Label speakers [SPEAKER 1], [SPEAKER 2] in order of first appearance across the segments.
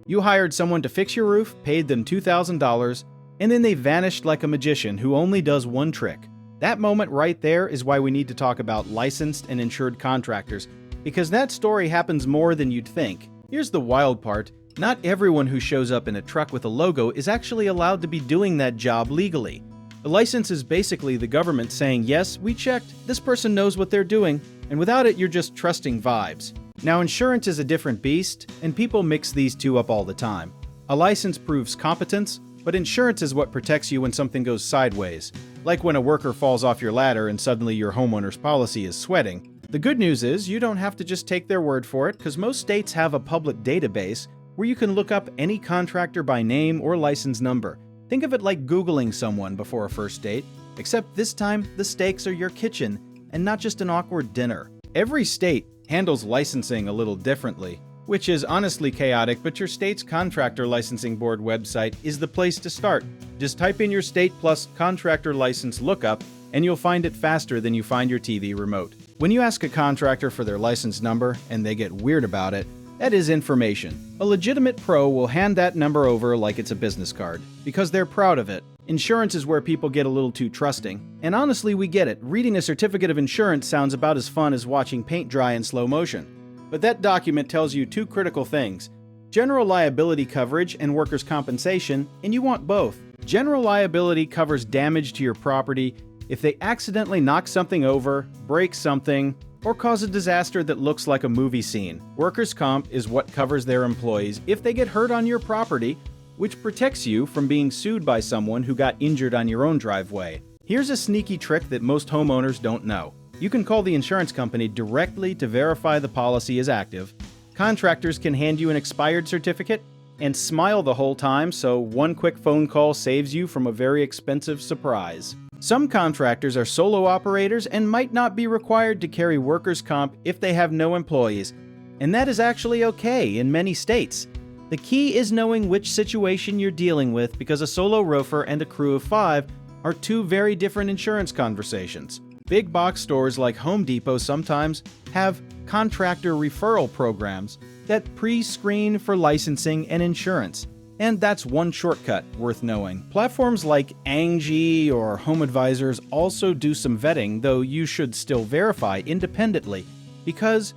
[SPEAKER 1] You hired someone to fix your roof, paid them $2,000, and then they vanished like a magician who only does one trick. That moment right there is why we need to talk about licensed and insured contractors, because that story happens more than you'd think. Here's the wild part. Not everyone who shows up in a truck with a logo is actually allowed to be doing that job legally. A license is basically the government saying, yes, we checked, this person knows what they're doing, and without it, you're just trusting vibes. Now, insurance is a different beast, and people mix these two up all the time. A license proves competence, but insurance is what protects you when something goes sideways, like when a worker falls off your ladder and suddenly your homeowner's policy is sweating. The good news is you don't have to just take their word for it, because most states have a public database where you can look up any contractor by name or license number. Think of it like Googling someone before a first date, except this time the stakes are your kitchen and not just an awkward dinner. Every state handles licensing a little differently, which is honestly chaotic, but your state's contractor licensing board website is the place to start. Just type in your state plus contractor license lookup and you'll find it faster than you find your TV remote. When you ask a contractor for their license number and they get weird about it, that is information. A legitimate pro will hand that number over like it's a business card, because they're proud of it. Insurance is where people get a little too trusting. And honestly, we get it. Reading a certificate of insurance sounds about as fun as watching paint dry in slow motion. But that document tells you two critical things: general liability coverage and workers' compensation, and you want both. General liability covers damage to your property if they accidentally knock something over, break something, or cause a disaster that looks like a movie scene. Workers' comp is what covers their employees if they get hurt on your property, which protects you from being sued by someone who got injured on your own driveway. Here's a sneaky trick that most homeowners don't know. You can call the insurance company directly to verify the policy is active. Contractors can hand you an expired certificate and smile the whole time, so one quick phone call saves you from a very expensive surprise. Some contractors are solo operators and might not be required to carry workers' comp if they have no employees, and that is actually okay in many states. The key is knowing which situation you're dealing with, because a solo roofer and a crew of 5 are two very different insurance conversations. Big box stores like Home Depot sometimes have contractor referral programs that pre-screen for licensing and insurance. And that's one shortcut worth knowing. Platforms like Angie or Home Advisors also do some vetting, though you should still verify independently, because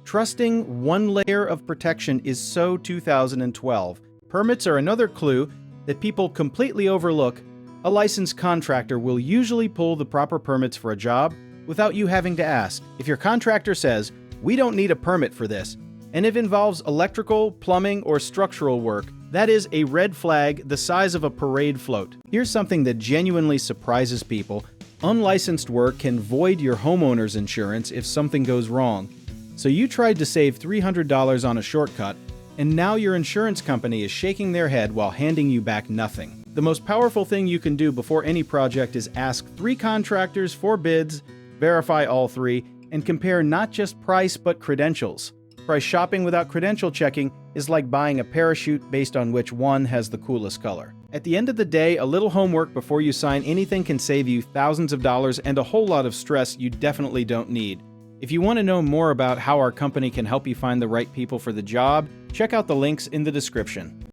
[SPEAKER 1] trusting one layer of protection is so 2012. Permits are another clue that people completely overlook. A licensed contractor will usually pull the proper permits for a job without you having to ask. If your contractor says, "We don't need a permit for this," and it involves electrical, plumbing, or structural work, that is a red flag the size of a parade float. Here's something that genuinely surprises people. Unlicensed work can void your homeowner's insurance if something goes wrong. So you tried to save $300 on a shortcut, and now your insurance company is shaking their head while handing you back nothing. The most powerful thing you can do before any project is ask 3 contractors for bids, verify all 3, and compare not just price but credentials. Price shopping without credential checking is like buying a parachute based on which one has the coolest color. At the end of the day, a little homework before you sign anything can save you thousands of dollars and a whole lot of stress you definitely don't need. If you want to know more about how our company can help you find the right people for the job, check out the links in the description.